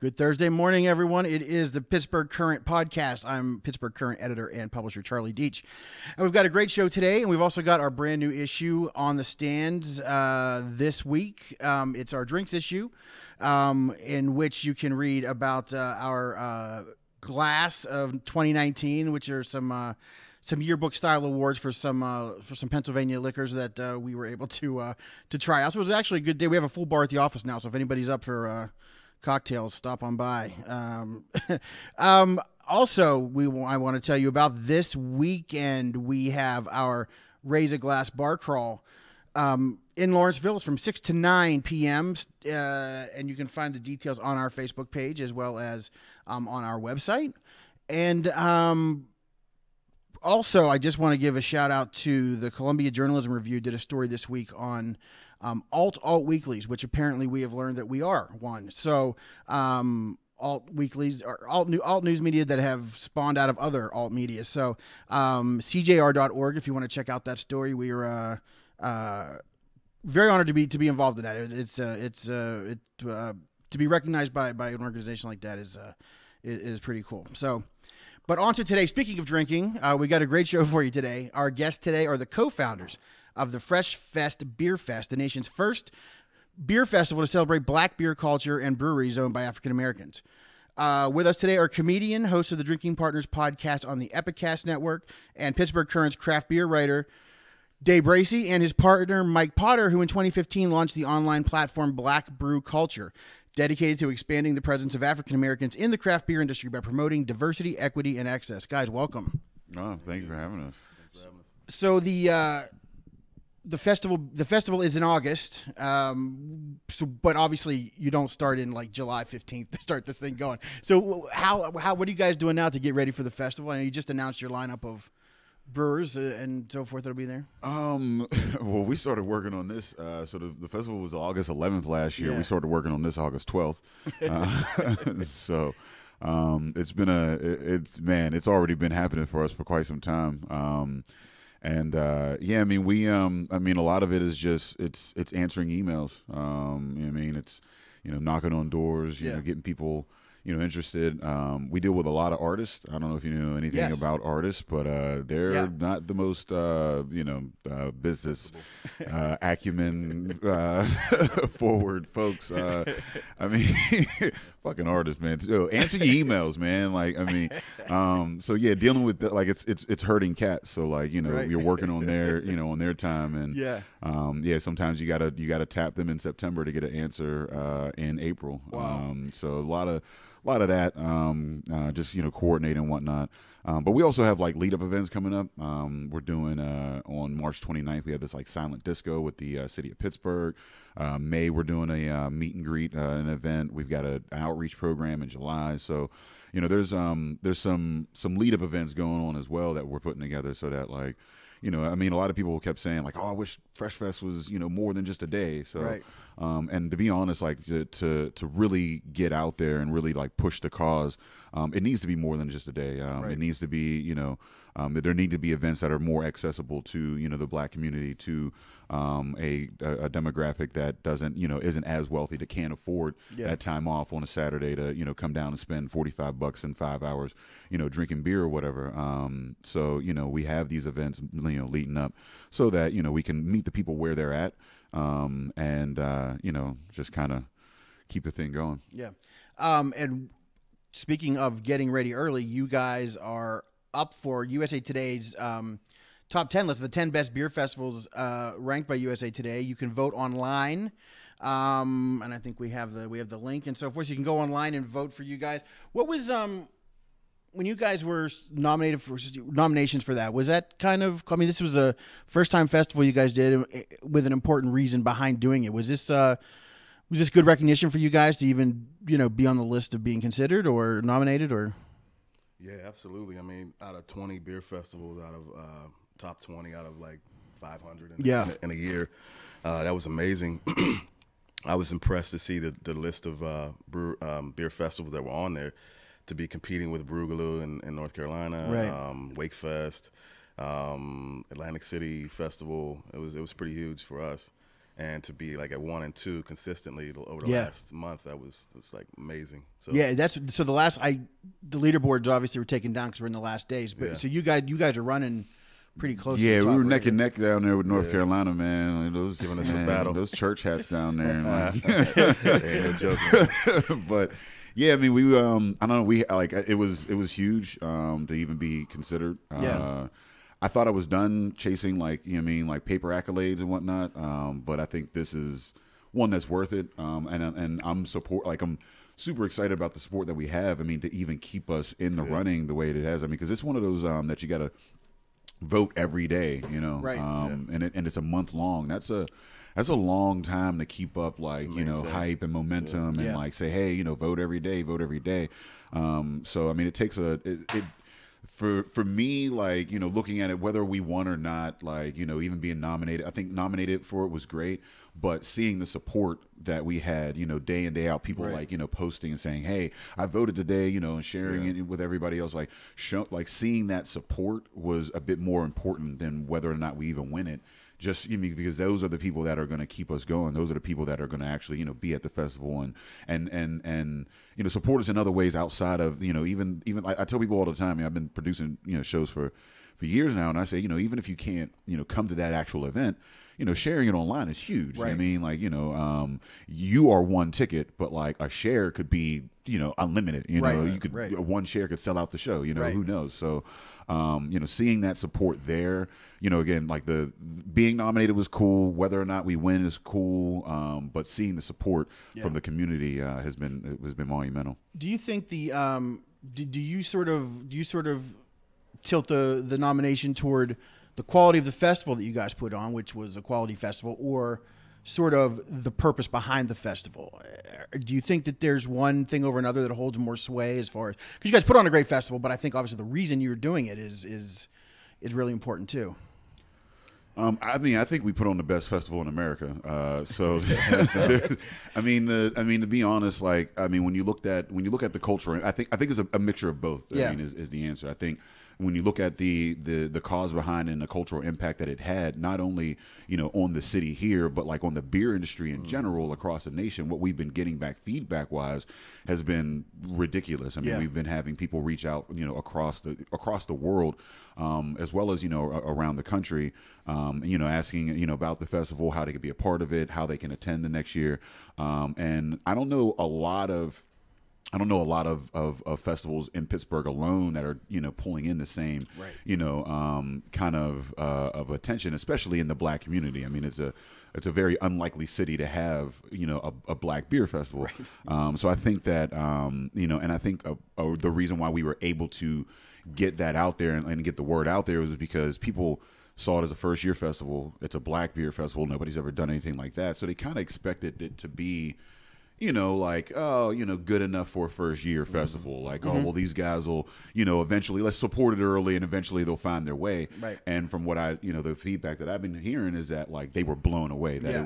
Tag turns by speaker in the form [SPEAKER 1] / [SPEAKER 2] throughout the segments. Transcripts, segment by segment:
[SPEAKER 1] Good Thursday morning, everyone. It is the Pittsburgh Current podcast. I'm Pittsburgh Current editor and publisher Charlie Deach. And we've got a great show today, and we've also got our brand new issue on the stands this week. It's our drinks issue, in which you can read about our glass of 2019, which are some yearbook style awards for some Pennsylvania liquors that we were able to try out. So it was actually a good day. We have a full bar at the office now, so if anybody's up for cocktails, stop on by. Also, I want to tell you about this weekend. We have our Raise a Glass bar crawl in Lawrenceville. It's from 6 to 9 p.m. And you can find the details on our Facebook page as well as on our website. And also, I just want to give a shout out to the Columbia Journalism Review. Did a story this week on alt weeklies, which apparently we have learned that we are one. So alt weeklies are alt news media that have spawned out of other alt media. So cjr.org, if you want to check out that story. We are very honored to be involved in that. To be recognized by an organization like that is pretty cool. So, but on to today. Speaking of drinking, we got a great show for you today. Our guests today are the co-founders of the Fresh Fest Beer Fest, the nation's first beer festival to celebrate black beer culture and breweries owned by African Americans. With us today are comedian, host of the Drinking Partners podcast on the Epicast Network, and Pittsburgh Current's craft beer writer, Dave Bracey, and his partner, Mike Potter, who in 2015 launched the online platform Black Brew Culture, dedicated to expanding the presence of African Americans in the craft beer industry by promoting diversity, equity, and access. Guys, welcome.
[SPEAKER 2] Oh, thank you for having us.
[SPEAKER 1] So the festival is in August, but obviously you don't start in like July 15th to start this thing going. So what are you guys doing now to get ready for the festival? I know you just announced your lineup of brewers and so forth that'll be there.
[SPEAKER 2] Well, we started working on this. So the festival was August 11th last year. Yeah. We started working on this August 12th. So it's already been happening for us for quite some time. A lot of it is just it's answering emails. It's knocking on doors, getting people interested. We deal with a lot of artists. I don't know if you know anything about artists, but they're not the most business acumen forward folks. Fucking artists, man. So answer your emails, man. So yeah, dealing with it's herding cats. So right. You're working on their on their time, and sometimes you gotta tap them in September to get an answer in April.
[SPEAKER 1] Wow.
[SPEAKER 2] So a lot of that, just coordinating and whatnot. But we also have lead up events coming up. We're doing on March 29th. We have this silent disco with the city of Pittsburgh. May we're doing a meet and greet, an event. We've got an outreach program in July. So there's some lead up events going on as well that we're putting together so that a lot of people kept saying I wish Fresh Fest was more than just a day. So
[SPEAKER 1] right.
[SPEAKER 2] And to be honest, to really get out there and really push the cause, it needs to be more than just a day.
[SPEAKER 1] Right.
[SPEAKER 2] It needs to be there need to be events that are more accessible to the black community, to a demographic that isn't as wealthy, that can't afford that time off on a Saturday to come down and spend $45 in 5 hours drinking beer or whatever. So we have these events leading up so that we can meet the people where they're at, and just kind of keep the thing going.
[SPEAKER 1] Yeah. And speaking of getting ready early, you guys are up for USA Today's top 10 list of the 10 best beer festivals ranked by USA Today. You can vote online, and I think we have the link and so forth. So you can go online and vote for you guys. What was when you guys were nominated for nominations for that? Was that this was a first time festival you guys did with an important reason behind doing it. Was this good recognition for you guys to even be on the list of being considered or nominated or?
[SPEAKER 3] Yeah, absolutely. Out of 20 beer festivals, out of top 20 out of 500 in a year, that was amazing. I was impressed to see the list of beer festivals that were on there, to be competing with Broogaloo in North Carolina,
[SPEAKER 1] right.
[SPEAKER 3] Wakefest, Atlantic City Festival. It was pretty huge for us. and to be like at 1 and 2 consistently over the last month, it's like amazing. So
[SPEAKER 1] yeah, the leaderboards obviously were taken down because we're in the last days. But so you guys are running pretty close.
[SPEAKER 2] Yeah,
[SPEAKER 1] to the
[SPEAKER 2] we
[SPEAKER 1] top
[SPEAKER 2] were
[SPEAKER 1] right
[SPEAKER 2] neck and
[SPEAKER 1] here.
[SPEAKER 2] neck down there with North Carolina, man. Like those
[SPEAKER 3] Giving us a battle.
[SPEAKER 2] Those church hats down there, man.
[SPEAKER 3] no joking.
[SPEAKER 2] But yeah, I mean, we I don't know, we like it was huge to even be considered. I thought I was done chasing like like paper accolades and whatnot. But I think this is one that's worth it. And I'm super excited about the support that we have. I mean, to even keep us in the running the way it has. I mean, because it's one of those that you got to vote every day,
[SPEAKER 1] Right.
[SPEAKER 2] And it's a month long. That's a long time to keep up like hype and momentum and like say, hey, vote every day. So I mean, it takes for me, like, looking at it, whether we won or not, like, even being nominated, I think nominated for it was great, but seeing the support that we had, day in, day out, people like, posting and saying, hey, I voted today, and sharing it with everybody else, like, seeing that support was a bit more important than whether or not we even win it. Just because those are the people that are going to keep us going. Those are the people that are going to actually, be at the festival and support us in other ways outside of, even I tell people all the time, I've been producing, shows for years now, and I say, even if you can't, come to that actual event, sharing it online is huge.
[SPEAKER 1] Right.
[SPEAKER 2] I mean, like, you are one ticket, but like a share could be, unlimited. You could one share could sell out the show. Who knows? So, seeing that support there, again, like the being nominated was cool. Whether or not we win is cool. But seeing the support from the community has been monumental.
[SPEAKER 1] Do you think do you sort of tilt the nomination toward the quality of the festival that you guys put on, which was a quality festival, or sort of the purpose behind the festival? Do you think that there's one thing over another that holds more sway as far as, because you guys put on a great festival, but I think obviously the reason you're doing it is really important too.
[SPEAKER 2] I mean, I think we put on the best festival in America. So, I mean, to be honest, like, I mean, when you look at the culture, I think it's a mixture of both. I mean, is the answer. I think when you look at the cause behind and the cultural impact that it had, not only on the city here, but like on the beer industry in general across the nation, what we've been getting back feedback wise has been ridiculous. I mean, we've been having people reach out, across the world, as well as around the country, asking about the festival, how they could be a part of it, how they can attend the next year, and I don't know a lot of festivals in Pittsburgh alone that are pulling in the same kind of attention, especially in the Black community. I mean, it's a very unlikely city to have a Black beer festival. Right. So I think that and I think the reason why we were able to get that out there and get the word out there was because people saw it as a first year festival. It's a Black beer festival. Nobody's ever done anything like that, so they kind of expected it to be good enough for a first year festival. Like, oh, well, these guys will, eventually, let's support it early and eventually they'll find their way. Right. And from what the feedback that I've been hearing is that like they were blown away that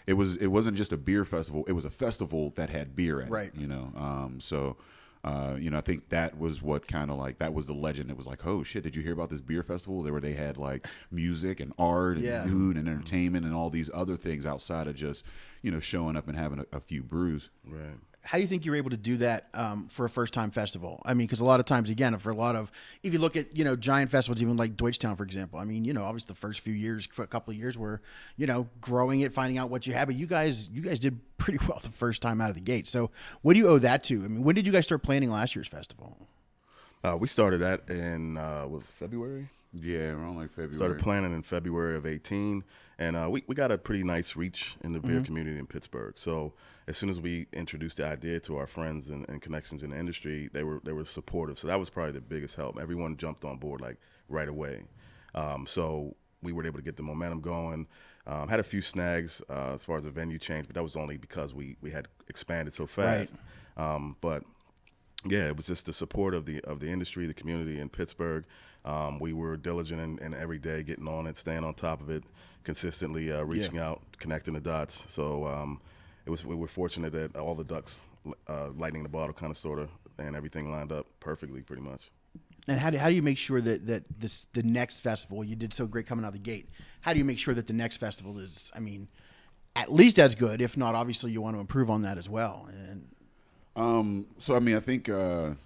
[SPEAKER 2] it wasn't just a beer festival. It was a festival that had beer in it, so. I think that was what kind of like, that was the legend. It was like, oh shit, did you hear about this beer festival where they had like music and art and food and entertainment and all these other things outside of just, showing up and having a few brews. Right.
[SPEAKER 1] How do you think you're able to do that for a first-time festival? I mean, because a lot of times, again, if you look at, giant festivals, even like Deutschtown, for example, I mean, obviously the first few years, for a couple of years were, growing it, finding out what you had, but you guys did pretty well the first time out of the gate. So what do you owe that to? I mean, when did you guys start planning last year's festival?
[SPEAKER 3] We started that in, was it February?
[SPEAKER 2] Yeah, around like February.
[SPEAKER 3] Started planning in February of 2018, and we got a pretty nice reach in the beer community in Pittsburgh. So as soon as we introduced the idea to our friends and connections in the industry, they were supportive. So that was probably the biggest help. Everyone jumped on board like right away. So we were able to get the momentum going. Had a few snags as far as the venue change, but that was only because we had expanded so fast. Right. But yeah, it was just the support of the industry, the community in Pittsburgh. We were diligent and every day getting on it, staying on top of it, consistently reaching out, connecting the dots. So we were fortunate that all the ducks lightning the bottle kind of sort of, and everything lined up perfectly pretty much.
[SPEAKER 1] And how do you make sure that the next festival, you did so great coming out of the gate, how do you make sure that the next festival is, I mean, at least as good. If not, obviously you want to improve on that as well. And
[SPEAKER 2] so I mean, I think I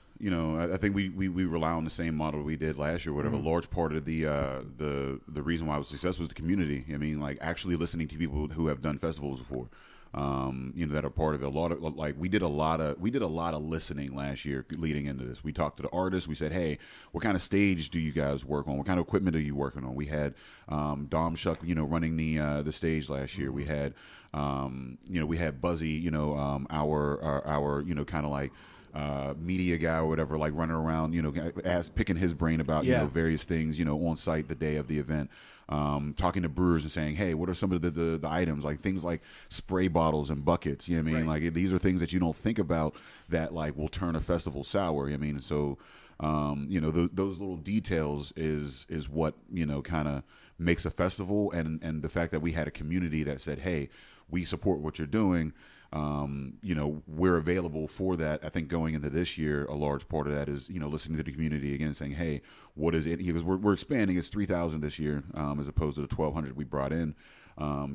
[SPEAKER 2] think we rely on the same model we did last year. Whatever, large part of the reason why I was successful was the community. I mean, like actually listening to people who have done festivals before. That are part of it. A lot of we did a lot of listening last year leading into this. We talked to the artists. We said, hey, what kind of stage do you guys work on? What kind of equipment are you working on? We had Dom Shuck, running the stage last year. We had we had Buzzy, our kind of like media guy or whatever, like running around, picking his brain about various things, on site the day of the event. Talking to brewers and saying, hey, what are some of the items, like things like spray bottles and buckets, you know what I mean?
[SPEAKER 1] Right.
[SPEAKER 2] Like these are things that you don't think about that like will turn a festival sour, you know what I mean? So, those little details is what, kind of makes a festival. And the fact that we had a community that said, hey, we support what you're doing. We're available for that. I think going into this year, a large part of that is, listening to the community again, saying, hey, what is it? Because we're expanding. It's 3,000 this year, as opposed to the 1,200 we brought in.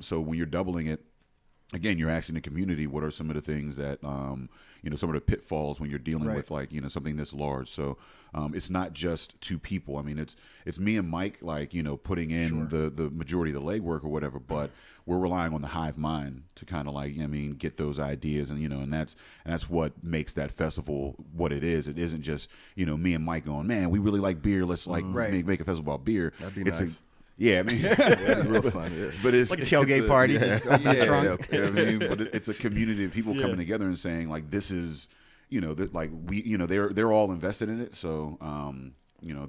[SPEAKER 2] So when you're doubling it, again, you're asking the community, what are some of the things that, some of the pitfalls when you're dealing with like, something this large. So it's not just two people. I mean, it's me and Mike, like, putting in the majority of the legwork or whatever, but we're relying on the hive mind to kind of like, get those ideas and, and that's what makes that festival what it is. It isn't just, me and Mike going, man, we really like beer. Let's like make a festival about beer.
[SPEAKER 3] That'd be nice.
[SPEAKER 2] Yeah, I mean,
[SPEAKER 3] that'd be real fun. Yeah.
[SPEAKER 1] But it's like a tailgate party. Just open the trunk.
[SPEAKER 2] I mean, but it's a community of people coming together and saying like, this is, like we, they're all invested in it. So,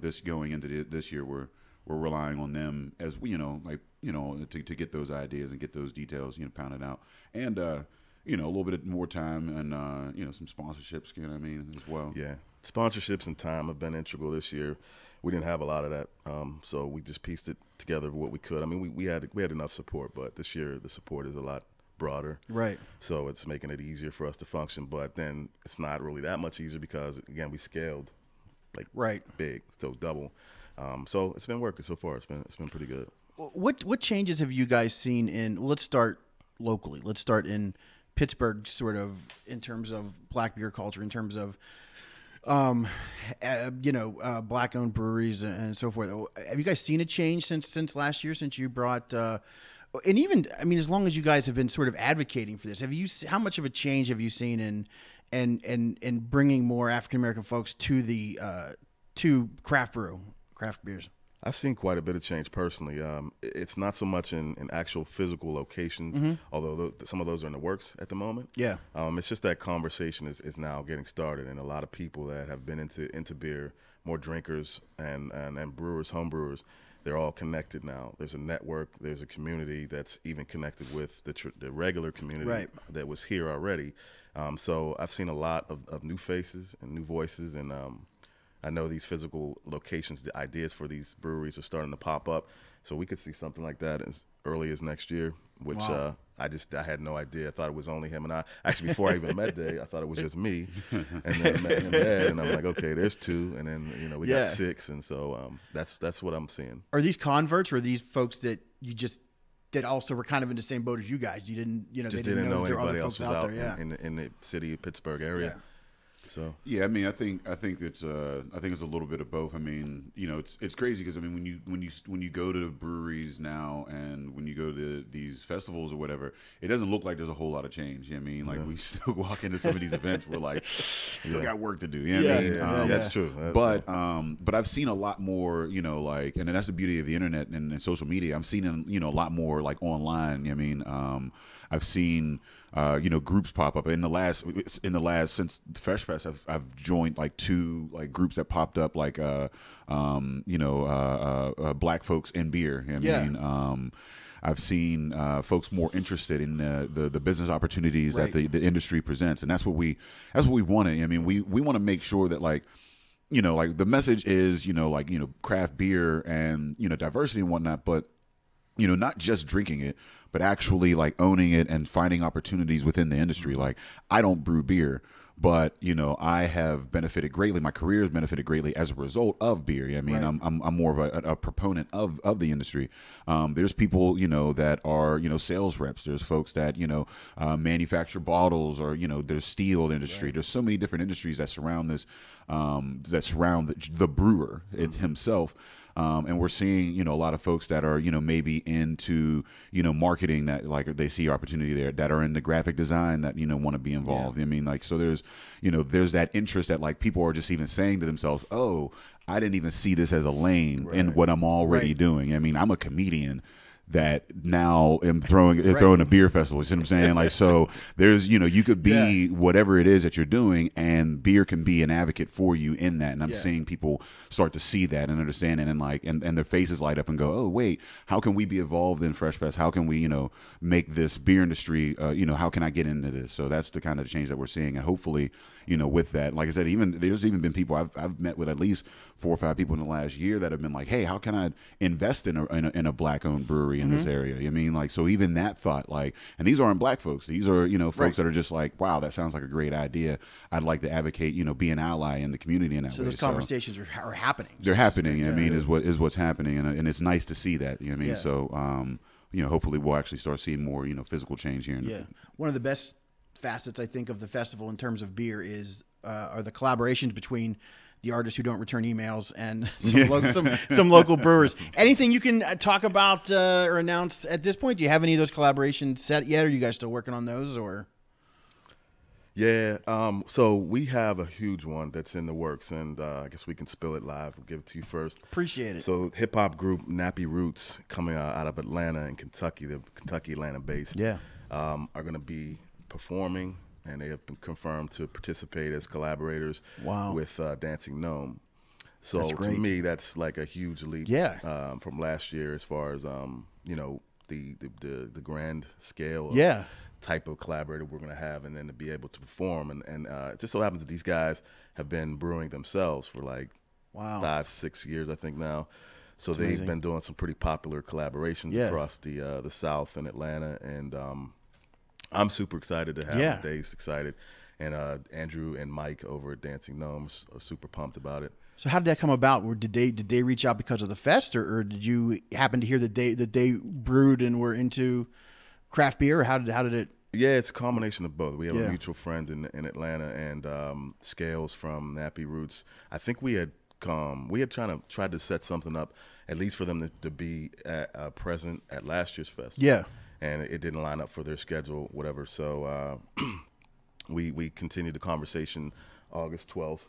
[SPEAKER 2] this going into this year, we're relying on them as we, to get those ideas and get those details, pounded out, and a little bit more time and some sponsorships, you know what I mean, as well.
[SPEAKER 3] Yeah, sponsorships and time have been integral this year. We didn't have a lot of that, so we just pieced it together what we could. I mean, we had enough support, but this year the support is a lot broader.
[SPEAKER 1] Right.
[SPEAKER 3] So it's making it easier for us to function, but then it's not really that much easier because, again, we scaled like big, so double. So it's been working so far. It's been pretty good.
[SPEAKER 1] What changes have you guys seen in? Let's start locally. Let's start in Pittsburgh, sort of in terms of black beer culture, in terms of black-owned breweries and so forth. Have you guys seen a change since last year? Since you brought, and even I mean, as long as you guys have been sort of advocating for this, how much of a change have you seen in bringing more African American folks to the to craft beers?
[SPEAKER 3] I've seen quite a bit of change personally. It's not so much in actual physical locations, although some of those are in the works at the moment.
[SPEAKER 1] Yeah.
[SPEAKER 3] It's just that conversation is now getting started, and a lot of people that have been into beer, more drinkers and brewers, home brewers, they're all connected now. There's a network, there's a community that's even connected with the regular community that was here already. So I've seen a lot of new faces and new voices, and I know these physical locations, the ideas for these breweries are starting to pop up. So we could see something like that as early as next year, which I had no idea. I thought it was only him and I. Actually, before I even met Dave, I thought it was just me. And then I met him there, and I'm like, okay, there's two. And then, we got six. And so that's what I'm seeing.
[SPEAKER 1] Are these converts, or are these folks that that also were kind of in the same boat as you guys? You didn't,
[SPEAKER 3] just
[SPEAKER 1] they didn't know
[SPEAKER 3] anybody else was out
[SPEAKER 1] there,
[SPEAKER 3] in the city of Pittsburgh area.
[SPEAKER 1] Yeah.
[SPEAKER 3] So
[SPEAKER 2] yeah, I mean, I think it's a little bit of both. I mean, it's crazy because I mean, when you go to breweries now and when you go to these festivals or whatever, it doesn't look like there's a whole lot of change. You know what I mean? Like we still walk into some of these events, we're like, still got work to do. You know what I mean?
[SPEAKER 3] Yeah, that's true.
[SPEAKER 2] But I've seen a lot more, and that's the beauty of the internet and social media. I'm seeing a lot more like online. You know what I mean? I've seen groups pop up in the last since the Fresh Fest. I've joined like two like groups that popped up like black folks in beer. You know what I mean? I've seen folks more interested in the business opportunities that the industry presents, and that's what we wanted. I mean, we want to make sure that like the message is craft beer and diversity and whatnot, but not just drinking it, but actually like owning it and finding opportunities within the industry. Like I don't brew beer, but I have benefited greatly. My career has benefited greatly as a result of beer. I mean, right. I'm more of a proponent of the industry. There's people that are sales reps. There's folks that manufacture bottles, or there's steel industry. Right. There's so many different industries that surround this, that surround the brewer himself. And we're seeing, a lot of folks that are, maybe into, marketing, that like they see opportunity there, that are into graphic design, that, want to be involved. I mean, like, so there's that interest that like people are just even saying to themselves, oh, I didn't even see this as a lane in what I'm already doing. I mean, I'm a comedian that now am throwing a beer festival. You see what I'm saying? Like, so there's, you could be whatever it is that you're doing, and beer can be an advocate for you in that. And I'm seeing people start to see that and understand it, and like, and their faces light up and go, oh wait, how can we be involved in Fresh Fest? How can we, make this beer industry, how can I get into this? So that's the kind of change that we're seeing. And hopefully, with that, like I said, there's even been people I've met with, at least 4 or 5 people in the last year, that have been like, hey, how can I invest in a black owned brewery in this area? I mean, like, so even that thought, like, and these aren't black folks. These are, folks that are just like, wow, that sounds like a great idea. I'd like to advocate, be an ally in the community in that way.
[SPEAKER 1] So those conversations are happening.
[SPEAKER 2] They're happening. I mean, is what's happening. And it's nice to see that, I mean? So, hopefully we'll actually start seeing more, physical change here.
[SPEAKER 1] One of the best facets, I think, of the festival in terms of beer are the collaborations between the artists who don't return emails and some local brewers. Anything you can talk about or announce at this point? Do you have any of those collaborations set yet? Or are you guys still working on those? Or
[SPEAKER 3] so we have a huge one that's in the works, and I guess we can spill it live. We'll give it to you first.
[SPEAKER 1] Appreciate it.
[SPEAKER 3] So hip hop group Nappy Roots, coming out of Atlanta and Kentucky, the Kentucky-Atlanta based, are going to be performing, and they have been confirmed to participate as collaborators with Dancing Gnome. So to me, that's like a huge leap from last year, as far as the grand scale type of collaborator we're going to have, and then to be able to perform. And it just so happens that these guys have been brewing themselves for like 5-6 years, I think now. So that's amazing. Been doing some pretty popular collaborations across the South and Atlanta, and I'm super excited to have them. Dave's excited, and Andrew and Mike over at Dancing Gnomes are super pumped about it.
[SPEAKER 1] So how did that come about? Or did they reach out because of the fest, or did you happen to hear that they brewed and were into craft beer? Or how did it?
[SPEAKER 3] Yeah, it's a combination of both. We have a mutual friend in Atlanta, and Scales from Nappy Roots. I think we had tried to set something up, at least for them to be present at last year's fest. Yeah. And it didn't line up for their schedule, whatever. So we continued the conversation August 12th,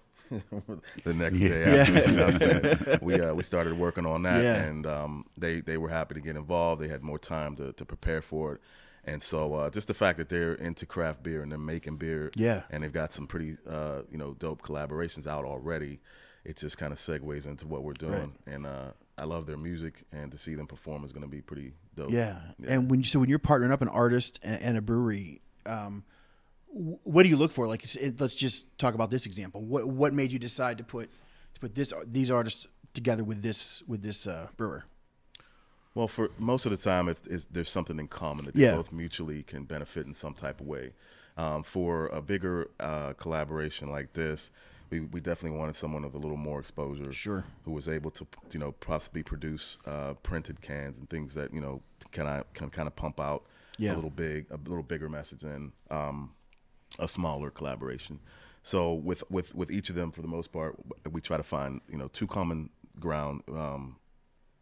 [SPEAKER 3] the next day after. You know what I'm saying? We started working on that, and they were happy to get involved. They had more time to prepare for it. And so just the fact that they're into craft beer and they're making beer, and they've got some pretty dope collaborations out already, it just kind of segues into what we're doing. Right. And I love their music, and to see them perform is going to be pretty dope. Yeah.
[SPEAKER 1] And when you're partnering up an artist and a brewery, what do you look for? Like, let's just talk about this example. What made you decide to put these artists together with this brewer?
[SPEAKER 3] Well, for most of the time, if there's something in common that they both mutually can benefit in some type of way. For a bigger collaboration like this, we definitely wanted someone with a little more exposure, who was able to possibly produce printed cans and things that can kind of pump out a little bigger message than a smaller collaboration. So with each of them, for the most part, we try to find two common ground.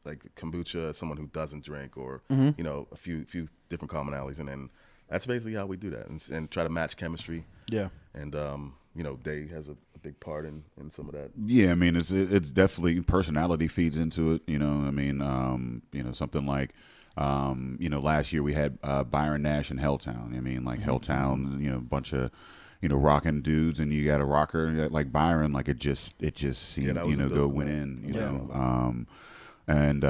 [SPEAKER 3] Like kombucha, someone who doesn't drink, or a few different commonalities, and then that's basically how we do that, and try to match chemistry. Yeah, and Day has a big part in some of that.
[SPEAKER 2] Yeah, I mean, it's definitely personality feeds into it. I mean, something like last year we had Byron Nash and Helltown. I mean, like Helltown, a bunch of rocking dudes, and you got a rocker like Byron. Like it just seemed go went in. And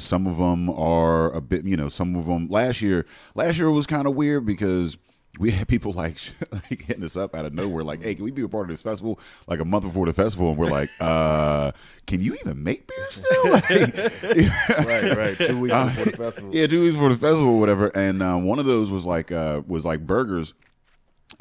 [SPEAKER 2] some of them are a bit, some of them last year was kind of weird, because we had people like hitting us up out of nowhere, like, hey, can we be a part of this festival? Like a month before the festival, and we're like, can you even make beer still? Right. 2 weeks before the festival. Yeah, 2 weeks before the festival, or whatever. And one of those was like burgers.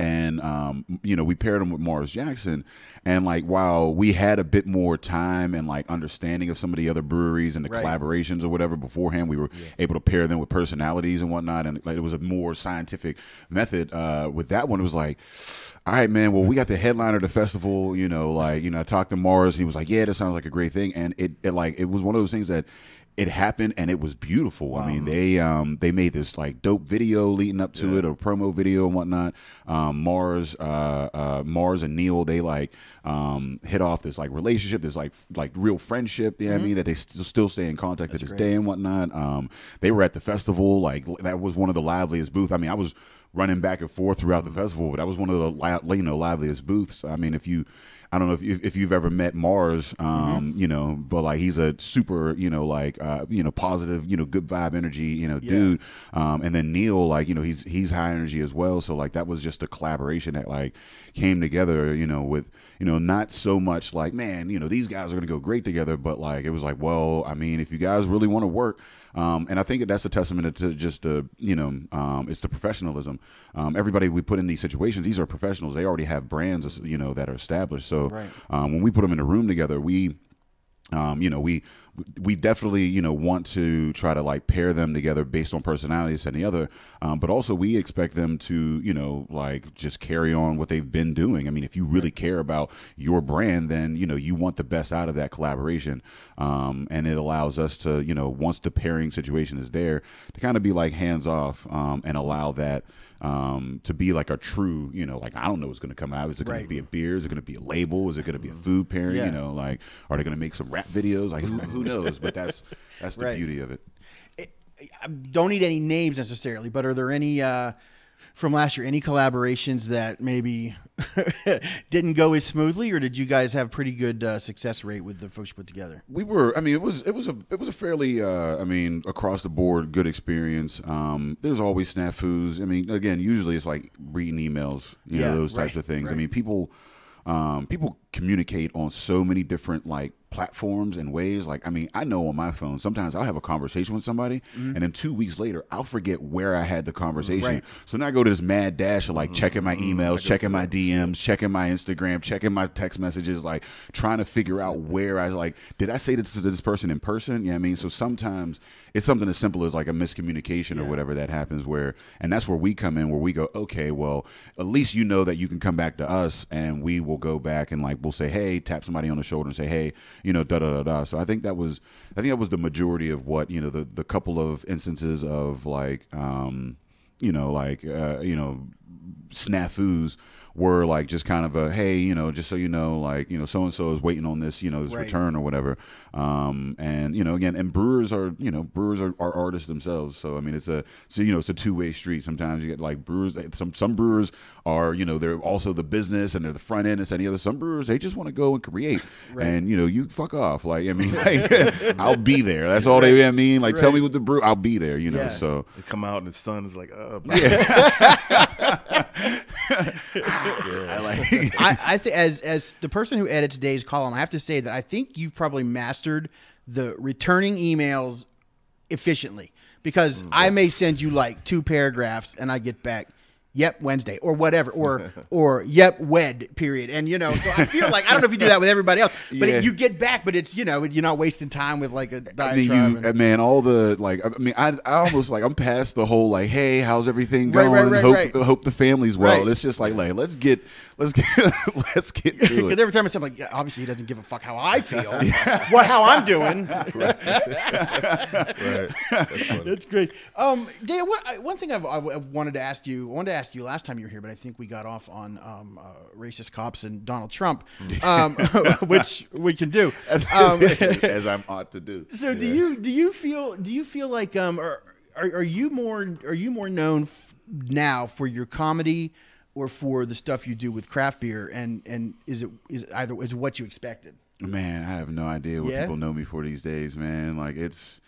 [SPEAKER 2] and you know, we paired him with Morris Jackson, and like while we had a bit more time and like understanding of some of the other breweries and the collaborations or whatever beforehand, we were able to pair them with personalities and whatnot, and like, it was a more scientific method. With that one, it was like, all right, man, well, we got the headliner of the festival, you know, like, you know, I talked to Morris, he was like, yeah, that sounds like a great thing, and it was one of those things that it happened and it was beautiful. Wow. I mean, they made this like dope video leading up to it, a promo video and whatnot. Mars and Neil, they like hit off this like relationship, this like real friendship. You know what I mean? That they still stay in contact to this day and whatnot. They were at the festival, like that was one of the liveliest booths. I mean, I was running back and forth throughout the festival, but that was one of the liveliest booths. I mean, I don't know if you've ever met Mars, you know, but like he's a super, you know, like positive, you know, good vibe energy, you know, dude. And then Neil, like, you know, he's high energy as well. So like that was just a collaboration that like came together, you know, with, you know, not so much like, man, you know, these guys are gonna go great together, but like it was like, well, I mean, if you guys really want to work, and I think that's a testament to just the, you know, it's the professionalism. Everybody we put in these situations, these are professionals. They already have brands, you know, that are established. So when we put them in a room together, we, you know, we definitely, you know, want to try to like pair them together based on personalities and the other, but also we expect them to, you know, like just carry on what they've been doing. I mean, if you really care about your brand, then, you know, you want the best out of that collaboration. And it allows us to, you know, once the pairing situation is there, to kind of be like hands off, and allow that to be like a true, you know, like I don't know what's going to come out. Is it going to be a beer? Is it going to be a label? Is it going to be a food pairing? You know, like are they going to make some rap videos? Like who knows? But that's the beauty of it.
[SPEAKER 1] I don't need any names necessarily, but are there any from last year, any collaborations that maybe didn't go as smoothly, or did you guys have pretty good success rate with the folks you put together?
[SPEAKER 2] We were. I mean, it was a fairly, I mean, across the board good experience. There's always snafus. I mean, again, usually it's like reading emails, you know, those types of things. I mean, people communicate on so many different like platforms and ways. Like, I mean, I know on my phone, sometimes I'll have a conversation with somebody and then 2 weeks later, I'll forget where I had the conversation. So now I go to this mad dash of like checking my emails, checking my DMs, checking my Instagram, checking my text messages, like trying to figure out where I like, did I say this to this person in person? Yeah, I mean, so sometimes it's something as simple as like a miscommunication or whatever that happens where, and that's where we come in, where we go, okay, well, at least you know that you can come back to us and we will go back and like, we'll say, hey, tap somebody on the shoulder and say, hey, you know, da-da-da-da. So I think that was the majority of what, you know, the couple of instances of like, you know, like, you know, snafus were like just kind of a, hey, you know, just so you know, like, you know, so-and-so is waiting on this, you know, this return or whatever. And, you know, again, and brewers are artists themselves. So, I mean, it's a two-way street. Sometimes you get like brewers, some brewers are, you know, they're also the business and they're the front end and any other. Some brewers, they just want to go and create and, you know, you fuck off. Like, I mean, like, I'll be there. That's all they, I mean, like, tell me what the brew, I'll be there, you know, so.
[SPEAKER 3] They come out and the sun is like,
[SPEAKER 1] I think as the person who edits today's column, I have to say that I think you've probably mastered the returning emails efficiently, because I may send you like 2 paragraphs and I get back, yep, Wednesday or whatever, or yep, wed, period. And, you know, so I feel like, I don't know if you do that with everybody else, but you get back, but it's, you know, you're not wasting time with like a diatribe.
[SPEAKER 2] Man, all the, like, I mean, I almost like, I'm past the whole like, hey, how's everything going? Hope the family's well. It's just like, let's get to it.
[SPEAKER 1] Because every time I say, like, yeah, obviously he doesn't give a fuck how I feel, how I'm doing. That's great. Dan, one thing I wanted to ask you last time you were here, but I think we got off on racist cops and Donald Trump, which we can do
[SPEAKER 2] as I'm ought to do.
[SPEAKER 1] So do you feel like are you more known now for your comedy or for the stuff you do with craft beer, and is it what you expected?
[SPEAKER 2] Man, I have no idea what people know me for these days, man. Like, it's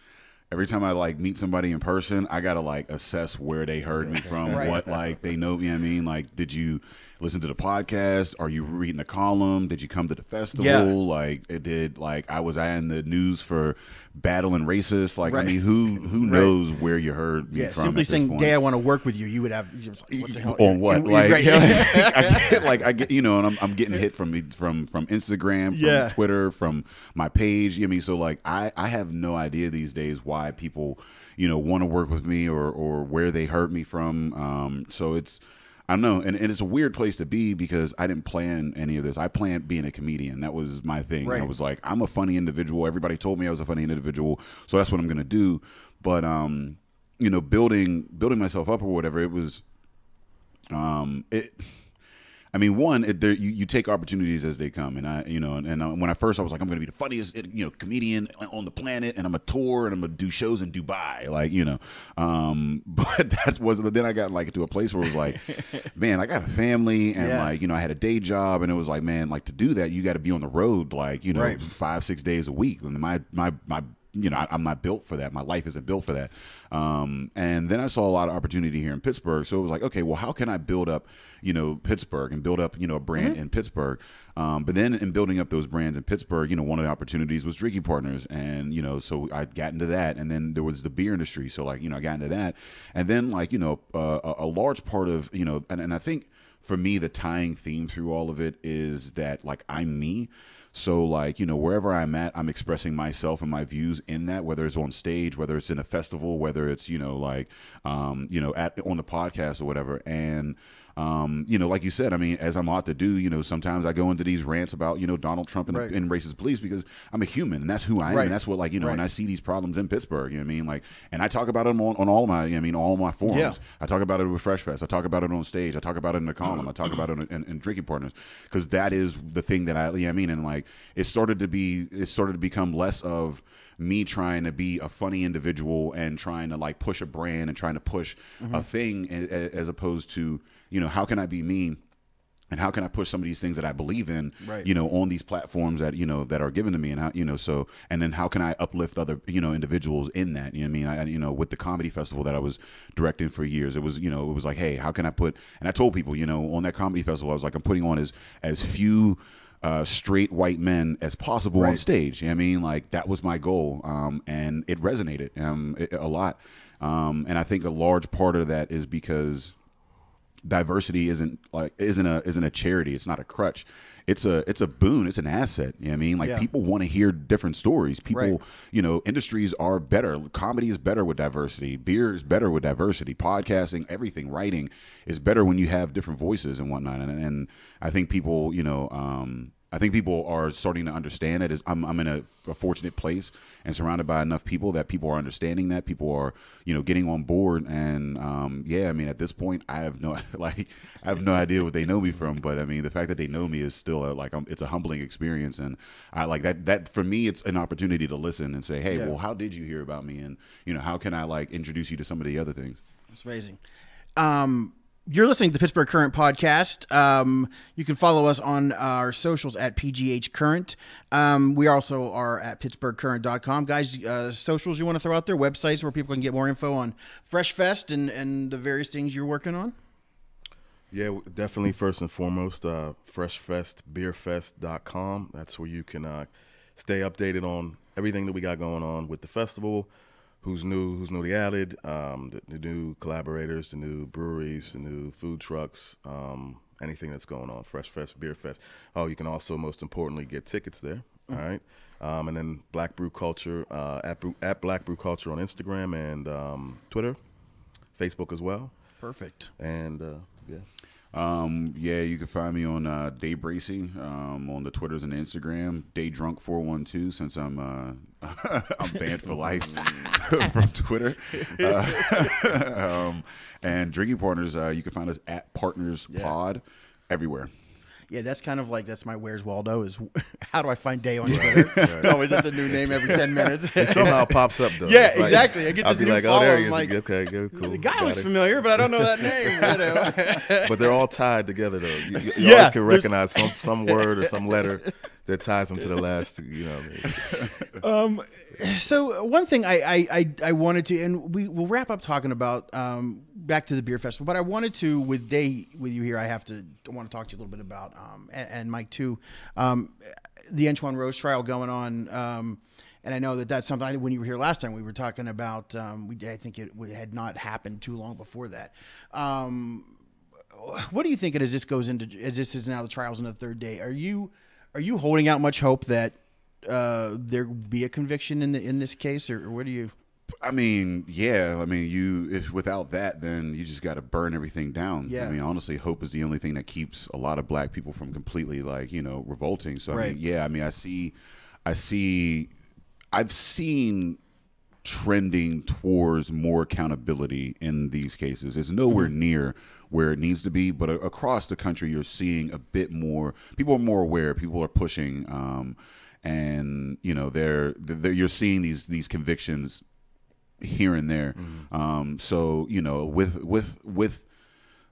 [SPEAKER 2] every time I like meet somebody in person, I gotta like assess where they heard me from, what like they know me. I mean, like, did you listen to the podcast? Are you reading a column? Did you come to the festival?
[SPEAKER 1] Yeah.
[SPEAKER 2] Like I was in the news for battling racists? Like,
[SPEAKER 1] Right.
[SPEAKER 2] I mean, who knows where you heard me from?
[SPEAKER 1] Simply
[SPEAKER 2] at this
[SPEAKER 1] saying,
[SPEAKER 2] point.
[SPEAKER 1] "Day, I want to work with you." You would have like, what the hell?
[SPEAKER 2] On what?
[SPEAKER 1] You're
[SPEAKER 2] Like,
[SPEAKER 1] right.
[SPEAKER 2] I get, and I'm getting hit from Instagram, from
[SPEAKER 1] Yeah.
[SPEAKER 2] Twitter, from my page. You know what I mean? So like, I have no idea these days why people, want to work with me or where they heard me from. So it's, I don't know, and it's a weird place to be because I didn't plan any of this. I planned being a comedian. That was my thing.
[SPEAKER 1] Right.
[SPEAKER 2] I was like, I'm a funny individual. Everybody told me I was a funny individual, so that's what I'm gonna do. But building myself up or whatever, it was, you take opportunities as they come, and when I first I was like, I'm going to be the funniest comedian on the planet, and I'm a tour, and I'm going to do shows in Dubai, but that wasn't. Then I got like to a place where it was like, man, I got a family, and I had a day job, and it was like, man, like to do that, you got to be on the road, right. 5-6 days a week, and my I'm not built for that. My life isn't built for that. And then I saw a lot of opportunity here in Pittsburgh. So it was like, okay, well, how can I build up, Pittsburgh and build up, a brand in Pittsburgh? But then in building up those brands in Pittsburgh, one of the opportunities was drinking partners. And, so I got into that. And then there was the beer industry. So I got into that. And then a large part of, and I think for me, the tying theme through all of it is that I'm me. So wherever I'm at, I'm expressing myself and my views in that, whether it's on stage, whether it's in a festival, whether it's, on the podcast or whatever. And, like you said, I mean, as I'm ought to do, sometimes I go into these rants about, Donald Trump and, and racist police because I'm a human and that's who I am. And that's what and I see these problems in Pittsburgh, you know what I mean? And I talk about them on all my, all my forums. Yeah. I talk about it with Fresh Fest. I talk about it on stage. I talk about it in the column. I talk about it in Drinking Partners because that is the thing that and it started to become less of me trying to be a funny individual and trying to push a brand and trying to push a thing as opposed to, how can I be me and how can I push some of these things that I believe in, on these platforms that, that are given to me and how, and then how can I uplift other, individuals in that, with the comedy festival that I was directing for years, it was, it was like, hey, how can I put, and I told people, on that comedy festival, I was like, I'm putting on as few straight white men as possible on stage. You know what I mean? That was my goal. And it resonated a lot. And I think a large part of that is because diversity isn't a charity. It's not a crutch. It's a boon. It's an asset. You know what I mean? People want to hear different stories. People, industries are better. Comedy is better with diversity. Beer is better with diversity. Podcasting, everything, writing is better when you have different voices and whatnot. And I think people, I think people are starting to understand it. I'm in a fortunate place and surrounded by enough people that people are understanding that. People are, getting on board. And at this point, I have no idea what they know me from. But I mean, the fact that they know me is still it's a humbling experience. And I like that for me, it's an opportunity to listen and say, hey, well, how did you hear about me? And, how can I introduce you to some of the other things?
[SPEAKER 1] It's amazing. You're listening to the Pittsburgh Current podcast. You can follow us on our socials at PGH Current. We also are at PittsburghCurrent.com. Guys, socials you want to throw out there, websites where people can get more info on Fresh Fest and the various things you're working on?
[SPEAKER 3] Yeah, definitely. First and foremost, freshfestbeerfest.com. That's where you can stay updated on everything that we got going on with the festival. Who's newly added, the new collaborators, the new breweries, the new food trucks, anything that's going on, Fresh Fest, Beer Fest. Oh, you can also, most importantly, get tickets there, all right? And then Black Brew Culture, at Black Brew Culture on Instagram and Twitter, Facebook as well.
[SPEAKER 1] Perfect.
[SPEAKER 3] And, yeah.
[SPEAKER 2] You can find me on Day Bracey on the Twitters and Instagram. Daydrunk412 since I'm I'm banned for life from Twitter. And Drinking Partners, you can find us at Partners Pod everywhere.
[SPEAKER 1] Yeah, that's kind of that's my Where's Waldo is how do I find Day on Twitter? It's always at the new name every 10 minutes.
[SPEAKER 3] It somehow pops up though.
[SPEAKER 1] Yeah, exactly. I get this new follow.
[SPEAKER 3] There he is. Okay, good, cool.
[SPEAKER 1] The guy looks familiar, but I don't know that name.
[SPEAKER 3] But they're all tied together though. You always can recognize some word or some letter that ties them to the last.
[SPEAKER 1] So one thing I wanted to, and we'll wrap up talking about back to the beer festival, but I wanted to, with you here, I want to talk to you a little bit about, and Mike too, the Antwon Rose trial going on. And I know that's something, when you were here last time, we were talking about, I think it had not happened too long before that. What do you think as this is now the trials in the third day? Are you holding out much hope that there be a conviction in this case, or what do you?
[SPEAKER 2] I mean, yeah. I mean, if without that, then you just got to burn everything down.
[SPEAKER 1] Yeah.
[SPEAKER 2] I mean, honestly, hope is the only thing that keeps a lot of black people from completely revolting. So I mean, yeah. I mean, I've seen trending towards more accountability in these cases. It's nowhere near where it needs to be, but across the country, you're seeing a bit more. People are more aware. People are pushing, and you're seeing these convictions here and there. So with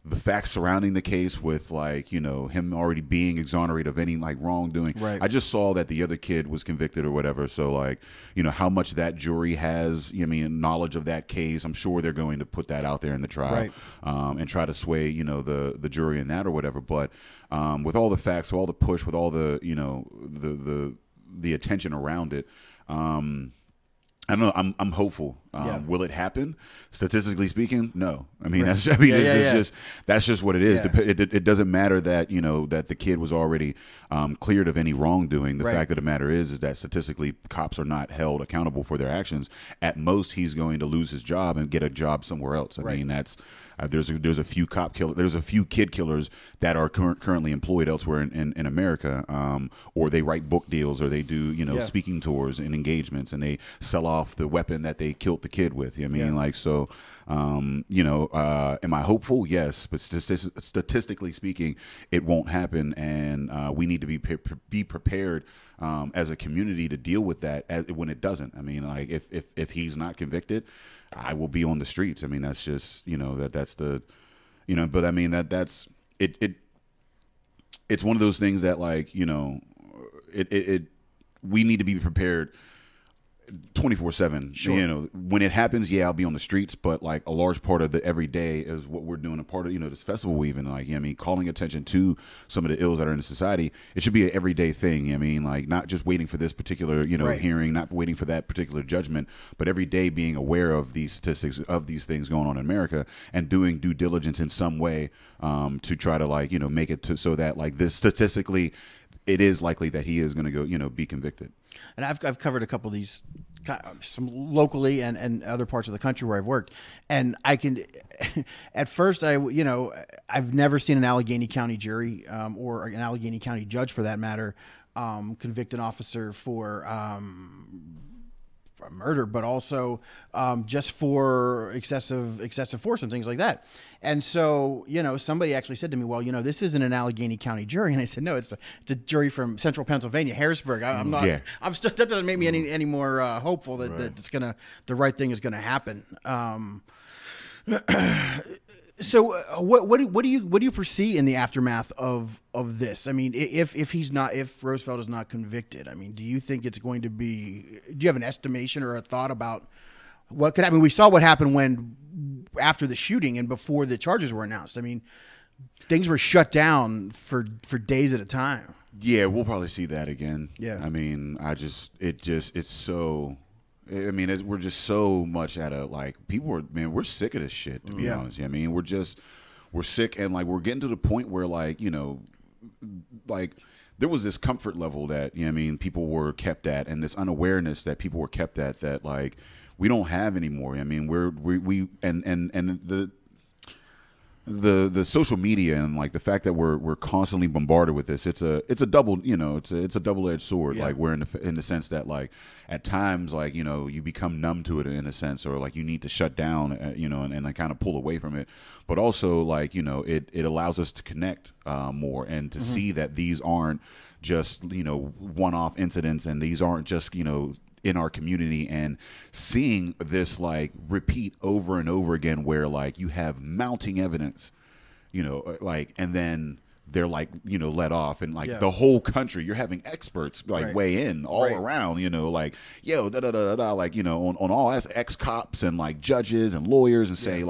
[SPEAKER 2] the facts surrounding the case, with him already being exonerated of any wrongdoing.
[SPEAKER 1] Right.
[SPEAKER 2] I just saw that the other kid was convicted or whatever. So how much that jury has, knowledge of that case. I'm sure they're going to put that out there in the trial,
[SPEAKER 1] right.
[SPEAKER 2] And try to sway the jury in that or whatever. But with all the facts, with all the push, with all the the attention around it. I don't know. I'm hopeful. Will it happen? Statistically speaking, no. I mean, that's just what it is.
[SPEAKER 1] Yeah.
[SPEAKER 2] It doesn't matter that that the kid was already cleared of any wrongdoing. The fact of the matter is that statistically, cops are not held accountable for their actions. At most, he's going to lose his job and get a job somewhere else. I mean, that's there's a few there's a few kid killers that are currently employed elsewhere in America, or they write book deals, or they do speaking tours and engagements, and they sell off the weapon that they killed the kid with. I mean, am I hopeful? Yes, but statistically speaking, it won't happen, and we need to be prepared as a community to deal with that when it doesn't. I mean, if he's not convicted, I will be on the streets. I mean, that's just that's the but I mean that's it. It's one of those things that we need to be prepared 24/7.
[SPEAKER 1] Sure.
[SPEAKER 2] When it happens, I'll be on the streets, but a large part of the everyday is what we're doing. A part of this festival, even calling attention to some of the ills that are in the society. It should be an everyday thing. I mean, not just waiting for this particular hearing, not waiting for that particular judgment, but every day being aware of these statistics, of these things going on in America, and doing due diligence in some way to try to make it so that this statistically, it is likely that he is going to go be convicted.
[SPEAKER 1] And I've covered a couple of these, some locally and other parts of the country where I've worked, and I can. At first, I've never seen an Allegheny County jury or an Allegheny County judge, for that matter, convict an officer for murder, but also just for excessive force and things like that. And so, somebody actually said to me, well, this isn't an Allegheny County jury. And I said, no, it's a jury from central Pennsylvania, Harrisburg. I'm not, I'm still, that doesn't make me any more hopeful that, that the right thing is going to happen. So what do you foresee in the aftermath of this? I mean, if Rosefeld is not convicted, I mean, do you think it's going to be? Do you have an estimation or a thought about what could happen? We saw what happened after the shooting and before the charges were announced. I mean, things were shut down for days at a time.
[SPEAKER 2] Yeah, we'll probably see that again.
[SPEAKER 1] Yeah,
[SPEAKER 2] I mean, it's so. I mean, we're just so much at a we're sick of this shit, to be honest. I mean, we're sick, and we're getting to the point where there was this comfort level that people were kept at, and this unawareness that people were kept at that we don't have anymore. I mean, the social media and the fact that we're constantly bombarded with this, it's a double it's a double-edged sword. We're in the sense that at times you become numb to it in a sense, or you need to shut down and kind of pull away from it, but also it allows us to connect more and to see that these aren't just one-off incidents, and these aren't just in our community, and seeing this repeat over and over again, where you have mounting evidence, and then they're let off, and the whole country, you're having experts weigh in all around, yo, da da da da da, on all ex-cops and judges and lawyers, and say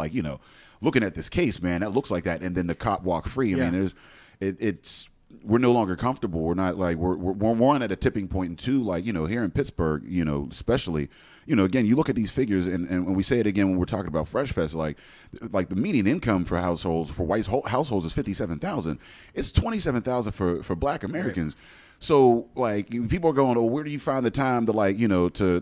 [SPEAKER 2] looking at this case, man, that looks like that, and then the cop walk free. I
[SPEAKER 1] Yeah.
[SPEAKER 2] mean, it's we're no longer comfortable. We're not like we're one at a tipping point, and two, like, you know, here in Pittsburgh, you know, especially, you know, again, you look at these figures, and when we say it again when we're talking about Fresh Fest, like the median income for white households is $57,000. It's $27,000 for Black Americans. Right. So, like, people are going, oh, where do you find the time to, like, you know, to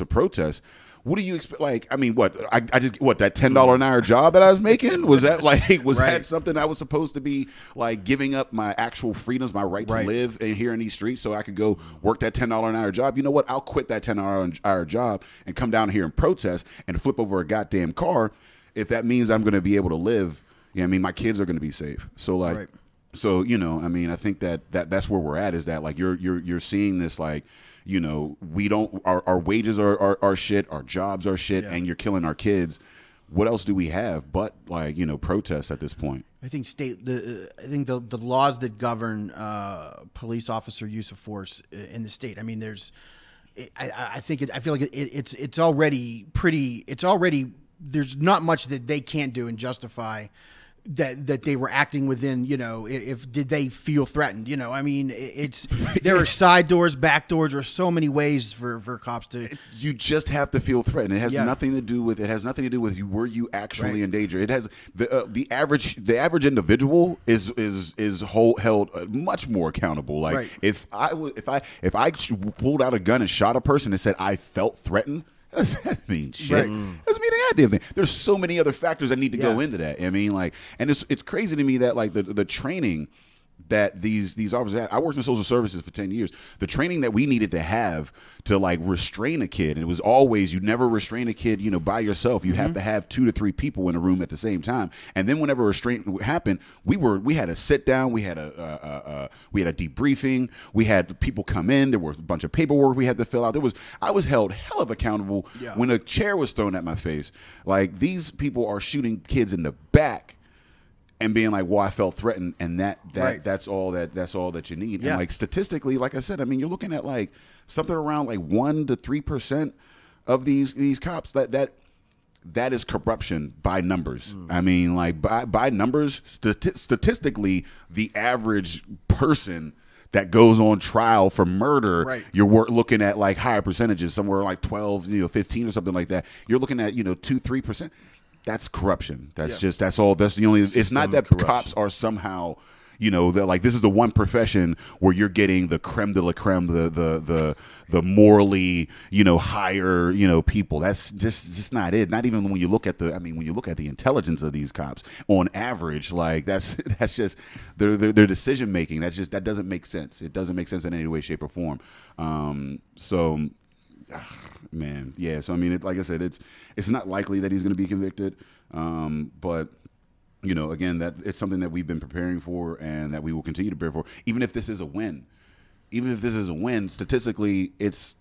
[SPEAKER 2] protest? What do you expect? Like, I mean, what I just that $10 an hour job that I was making, was that like that something I was supposed to be like giving up my actual freedoms, my right to live here in these streets, so I could go work that $10 an hour job? You know what? I'll quit that $10 an hour job and come down here and protest and flip over a goddamn car if that means I'm going to be able to live. Yeah, I mean, my kids are going to be safe. So like. Right. So, you know, I mean, I think that's where we're at, is that like you're seeing this, like, you know, our wages are shit, our jobs are shit, and you're killing our kids. What else do we have but, like, you know, protests at this point?
[SPEAKER 1] I think the laws that govern police officer use of force in the state. I mean, I feel like it's already there's not much that they can't do and justify that they were acting within, you know, did they feel threatened, you know? I mean, there are side doors, back doors, or so many ways for cops to.
[SPEAKER 2] You just have to feel threatened. It has nothing to do with were you actually in danger. It has the average individual is held much more accountable. Like if I pulled out a gun and shot a person and said I felt threatened, what does that mean? Shit. Doesn't mean a goddamn thing. There's so many other factors that need to go into that. I mean, like, and it's crazy to me that, like, the training that these officers had. I worked in social services for 10 years. The training that we needed to have to, like, restrain a kid, and it was always, you never restrain a kid, you know, by yourself. You have to have 2 to 3 people in a room at the same time. And then whenever restraint happened, we had a sit down, we had a debriefing, we had people come in, there was a bunch of paperwork we had to fill out. I was held hell of accountable when a chair was thrown at my face. Like, these people are shooting kids in the back and being like, well, I felt threatened, and that's all that you need. And, like, statistically, like I said, I mean, you're looking at, like, something around like 1 to 3% of these cops that is corruption by numbers. I mean, like, by numbers, statistically, the average person that goes on trial for murder, you're looking at, like, higher percentages, somewhere like 12, 15 or something like that. You're looking at, 2-3%. That's corruption. That's that's all. That's the only. It's not that cops are somehow, that, like, this is the one profession where you're getting the creme de la creme, the morally, higher, people. That's just not it. Not even when you look at when you look at the intelligence of these cops on average, like, that's just their decision making. That doesn't make sense. It doesn't make sense in any way, shape, or form. Man, yeah. So I mean, like I said, it's not likely that he's going to be convicted, but again, that it's something that we've been preparing for and that we will continue to prepare for. Even if this is a win, statistically, it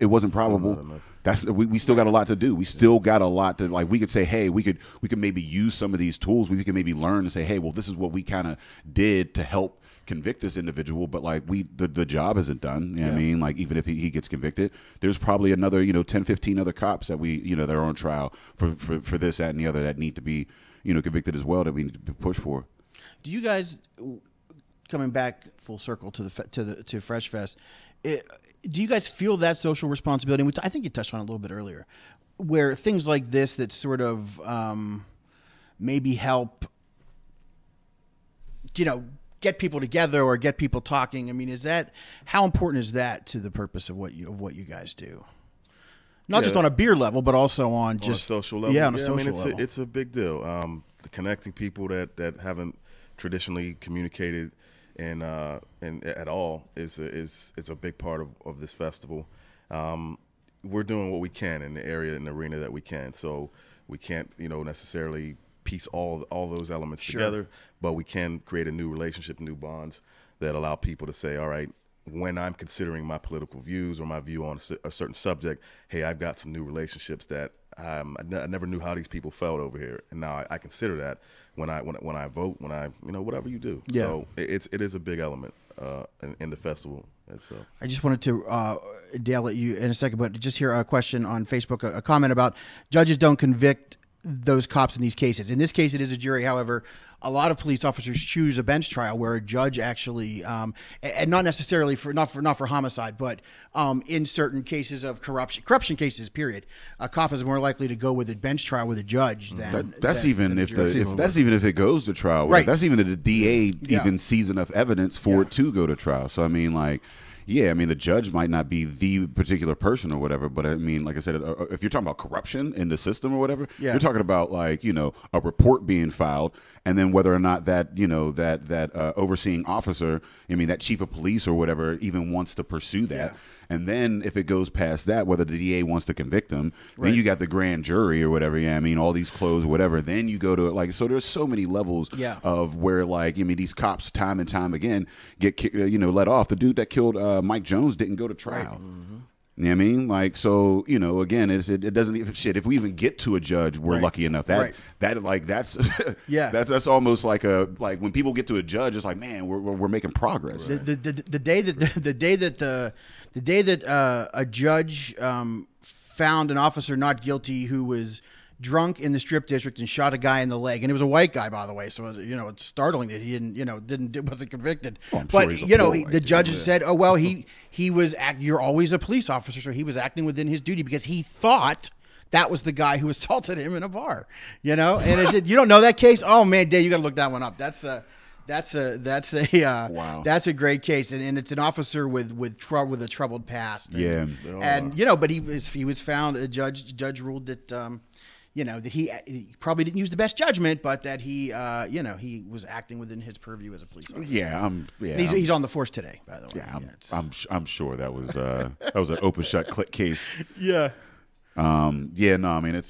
[SPEAKER 2] wasn't probable. We still got a lot to do. We still got a lot to, like, we could say, hey, we could maybe use some of these tools. We could maybe learn and say, hey, well, this is what we kind of did to help convict this individual, but, like, the job isn't done. You know what I mean? Like, even if he gets convicted, there's probably another 10, 15 other cops that that are on trial for this, that, and the other that need to be convicted as well, that we need to push for.
[SPEAKER 1] Do you guys, coming back full circle to Fresh Fest, do you guys feel that social responsibility? Which I think you touched on a little bit earlier, where things like this that sort of maybe help, get people together or get people talking. I mean, how important is that to the purpose of what you guys do? Not just on a beer level, but also on just
[SPEAKER 3] a social level.
[SPEAKER 1] Yeah, on a social level.
[SPEAKER 3] It's a big deal. Connecting people that haven't traditionally communicated and at all is a big part of this festival. We're doing what we can in the area, in the arena that we can. So we can't necessarily piece all those elements together, but we can create a new relationship, new bonds that allow people to say, all right, when I'm considering my political views or my view on a certain subject, hey, I've got some new relationships that I never knew how these people felt over here, and now I consider that when I vote, when I whatever you do. Yeah. So it is a big element in the festival.
[SPEAKER 1] I just wanted to Dale, let you in a second, but just hear a question on Facebook, a comment about judges don't convict those cops in these cases. In this case, it is a jury. However, a lot of police officers choose a bench trial where a judge actually, and not necessarily not for homicide, but in certain cases of corruption cases, period, a cop is more likely to go with a bench trial with a judge than
[SPEAKER 2] that's even if it goes to trial.
[SPEAKER 1] Right.
[SPEAKER 2] That's even if the DA even sees enough evidence for it to go to trial. So I mean, like. Yeah, I mean, the judge might not be the particular person or whatever, but I mean, like I said, if you're talking about corruption in the system or whatever, you're talking about like, you know, a report being filed and then whether or not that, you know, that overseeing officer, I mean, that chief of police or whatever even wants to pursue that. Yeah. And then if it goes past that, whether the DA wants to convict them, then you got the grand jury or whatever. Yeah, I mean, all these clothes or whatever. Then you go to like, so there's so many levels of where like, I mean, these cops time and time again get, you know, let off. The dude that killed Mike Jones didn't go to trial. Right. Mm-hmm. You know what I mean? Like, so, you know, again, it doesn't even shit. If we even get to a judge, we're lucky enough. That like that's that's almost like when people get to a judge, it's like, man, we're making progress.
[SPEAKER 1] Right. The day that a judge found an officer not guilty who was drunk in the strip district and shot a guy in the leg, and it was a white guy, by the way. So you know, it's startling that he wasn't convicted.
[SPEAKER 2] Oh,
[SPEAKER 1] but you know, the judge said, "Oh well, he was you're always a police officer, so he was acting within his duty because he thought." That was the guy who assaulted him in a bar, you know. And is it, you don't know that case? Oh man, Dave, you got to look that one up. That's a
[SPEAKER 2] wow.
[SPEAKER 1] That's a great case, and it's an officer with a troubled past. And,
[SPEAKER 2] yeah,
[SPEAKER 1] and you know, but he was found. A judge ruled that you know that he probably didn't use the best judgment, but that he you know, he was acting within his purview as a police officer.
[SPEAKER 2] Yeah,
[SPEAKER 1] he's on the force today, by the way.
[SPEAKER 2] Yeah, I'm sure that was an open shut case.
[SPEAKER 1] Yeah.
[SPEAKER 2] Yeah, no, I mean it's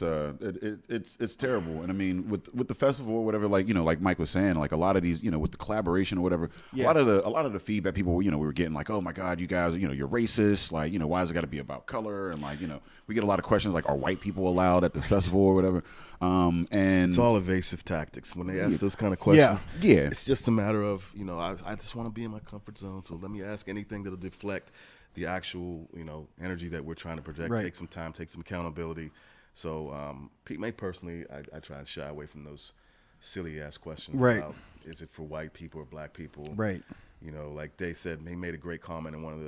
[SPEAKER 2] terrible, and I mean with the festival or whatever, like, you know, like Mike was saying, like a lot of these, you know, with the collaboration or whatever, a lot of the feedback people, you know, we were getting like, oh my God, you guys, you know, you're racist, like, you know, why has it got to be about color, and like, you know, we get a lot of questions like, are white people allowed at this festival or whatever, and
[SPEAKER 3] it's all evasive tactics when they ask those kind of questions.
[SPEAKER 2] Yeah,
[SPEAKER 3] it's just a matter of, you know, I just want to be in my comfort zone, so let me ask anything that'll deflect the actual, you know, energy that we're trying to project. Take some time, take some accountability. So, me personally, I try and shy away from those silly ass questions about is it for white people or black people?
[SPEAKER 1] Right.
[SPEAKER 3] You know, like Dave said, he made a great comment in one of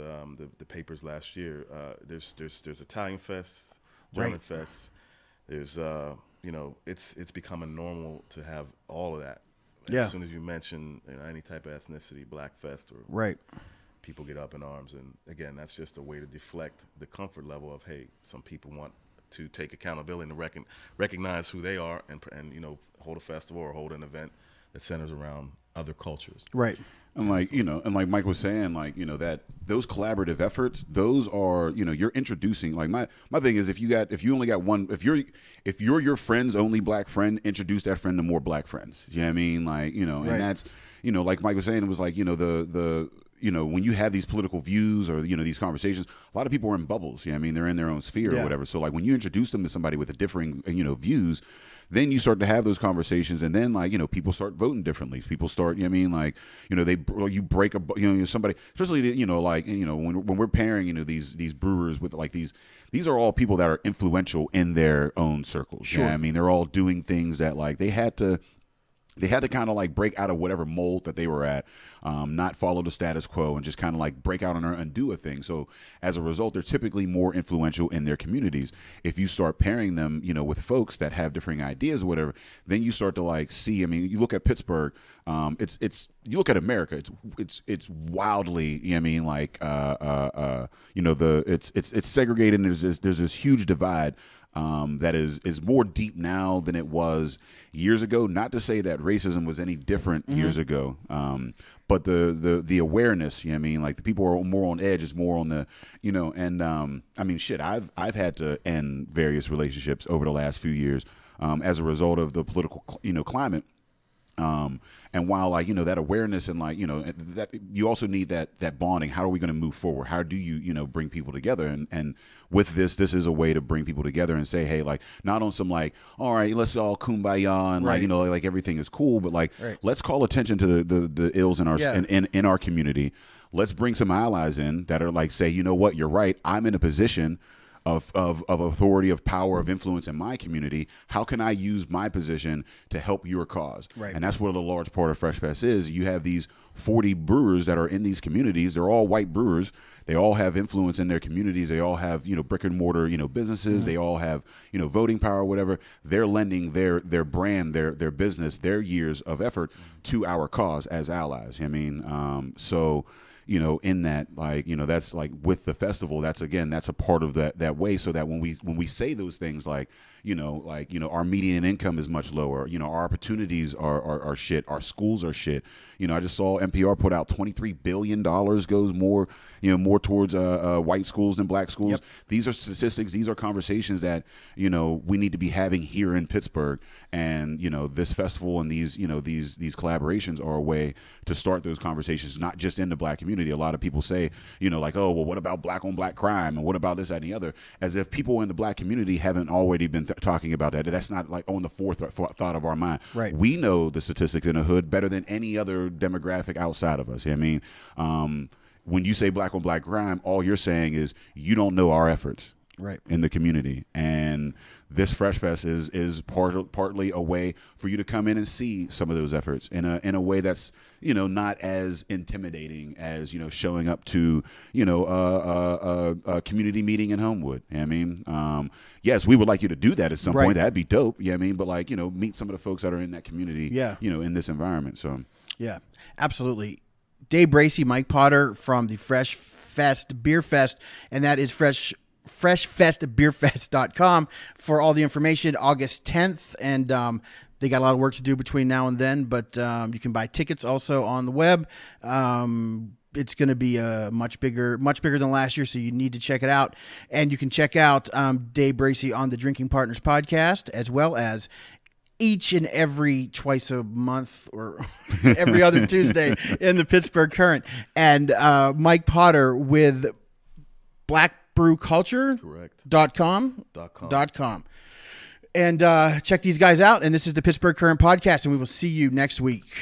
[SPEAKER 3] the papers last year. There's Italian fests, German fests. There's you know, it's becoming normal to have all of that. As soon as you mention, you know, any type of ethnicity, black fest or people get up in arms, and again, that's just a way to deflect the comfort level of, hey, some people want to take accountability and recognize who they are, and you know, hold a festival or hold an event that centers around other cultures.
[SPEAKER 1] Right.
[SPEAKER 2] And like, you know, and like Mike was saying, like, you know, that those collaborative efforts, those are, you know, you're introducing, like my thing is, if you only got one, if you're your friend's only black friend, introduce that friend to more black friends. You know what I mean? Like, you know, and that's, you know, like Mike was saying, it was like, you know, the you know, when you have these political views or, you know, these conversations, a lot of people are in bubbles. You know what I mean? They're in their own sphere or whatever. So like when you introduce them to somebody with a differing, you know, views, then you start to have those conversations, and then, like, you know, people start voting differently. People start, you know what I mean, like, you know, you break a, you know, somebody, especially, you know, like, you know, when we're pairing, you know, these brewers with like these are all people that are influential in their own circles. Sure. You know what I mean, they're all doing things that, like, they had to kind of like break out of whatever mold that they were at, not follow the status quo, and just kind of like break out on and do a thing. So as a result, they're typically more influential in their communities. If you start pairing them, you know, with folks that have differing ideas or whatever, then you start to like see, I mean, you look at Pittsburgh, you look at America, it's wildly, you know what I mean, like, you know, it's segregated, and there's this huge divide. That is more deep now than it was years ago. Not to say that racism was any different years ago, but the awareness, you know what I mean, like the people are more on edge, is more on the, you know, and I mean, shit, I've had to end various relationships over the last few years as a result of the political, you know, climate. And while, like, you know, that awareness and, like, you know, that you also need that bonding. How are we going to move forward? How do you, you know, bring people together? And with this is a way to bring people together and say, hey, like, not on some like, all right, let's all kumbaya and like, you know, like everything is cool, but like, let's call attention to the ills in our in our community. Let's bring some allies in that are like, say, you know what, you're right. I'm in a position of authority, of power, of influence in my community. How can I use my position to help your cause?
[SPEAKER 1] Right.
[SPEAKER 2] And that's what a large part of Fresh Fest is. You have these 40 brewers that are in these communities. They're all white brewers. They all have influence in their communities. They all have, brick and mortar, businesses. They all have, voting power, whatever. They're lending their brand, their business, their years of effort to our cause as allies. So, in that, that's like with the festival, that's a part of that way, so that when we say those things like, our median income is much lower, our opportunities are shit, our schools are shit. I just saw NPR put out $23 billion goes more towards white schools than black schools.
[SPEAKER 1] Yep.
[SPEAKER 2] These are statistics. These are conversations that, we need to be having here in Pittsburgh. And, this festival and these collaborations are a way to start those conversations, not just in the black community. A lot of people say, oh, well, what about black on black crime? And what about this, that, and the other? As if people in the black community haven't already been talking about that. That's not like on the forethought of our mind.
[SPEAKER 1] Right.
[SPEAKER 2] We know the statistics in the hood better than any other demographic outside of us. When you say black on black crime, all you're saying is you don't know our efforts in the community. And this Fresh Fest is partly a way for you to come in and see some of those efforts in a way that's not as intimidating as showing up to a community meeting in Homewood. Yes, we would like you to do that at some point. That'd be dope. But meet some of the folks that are in that community. In this environment. So
[SPEAKER 1] yeah, absolutely. Dave Bracey, Mike Potter from the Fresh Fest Beer Fest, and that is freshfestbeerfest.com for all the information. August 10th, and they got a lot of work to do between now and then, but you can buy tickets also on the web. It's going to be much bigger than last year, so you need to check it out. And you can check out Dave Bracey on the Drinking Partners podcast, as well as each and every twice a month or every other Tuesday in the Pittsburgh Current. And Mike Potter with blackbrewculture.com. And check these guys out. And this is the Pittsburgh Current podcast, and we will see you next week.